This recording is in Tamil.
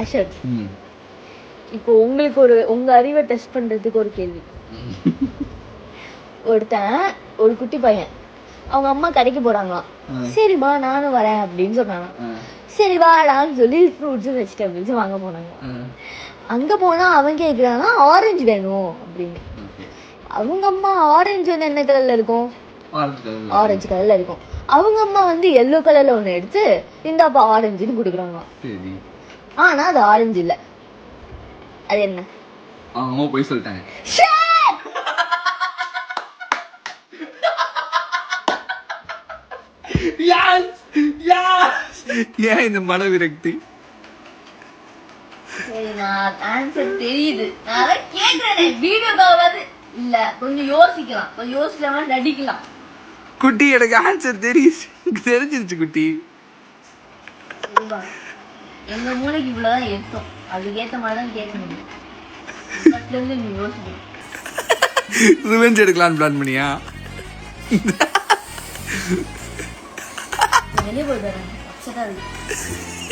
அஷத், இப்போ உங்களுக்கு உங்க அறிவை டெஸ்ட் பண்றதுக்கு ஒரு கேள்வி. ஒரு குட்டி பையன் அவங்க அம்மா கடைக்கு போறாங்களாம். சரிம்மா நானும் வரேன் அப்படின்னு சொன்னாங்க. சரி வாடான்னு சொல்லி ஃப்ரூட்ஸ் வெஜிடபிள்ஸ் வாங்க போனாங்க. அங்க போனா அவன் கேக்குறானா ஆரஞ்சு வேணும் அப்படின்னு. அவங்க அம்மா ஆரஞ்சு வந்து என்ன கலர்ல இருக்கும்? ஆரஞ்சு கலர்ல இருக்கும். அவங்க அம்மா வந்து எல்லோ கலர்ல ஒண்ணு எடுத்து இந்தாப்பா ஆரஞ்சுன்னு குடுக்குறாங்க. ஆனா அது ஆரஞ்சு இல்ல. அது என்ன? அவங்க போய் சொல்லிட்டாங்க. ஏன் இந்த மன விரக்தி? ஆன்சர் தெரியுது. நான் கேக்குறேன் வீடியோக்காவது இல்ல, கொஞ்சம் யோசிக்கலாம். கொஞ்சம் யோசிக்காம நடிக்கலாம். குட்டி எனக்கு ஆன்சர் தெரிஞ்சிருச்சு குட்டி. எங்க மூளைக்கு இவ்வளவுதான் ஏத்தம். அதுக்கு ஏத்த மாதிரிதான் கேட்க முடியும். நீ யோசிக்கணும். ரிவெஞ்ச் எடுக்கலாம்னு பிளான் பண்ணியா? வெளியே போயிட்டு வரேன். அப்செட்டா இருக்கு.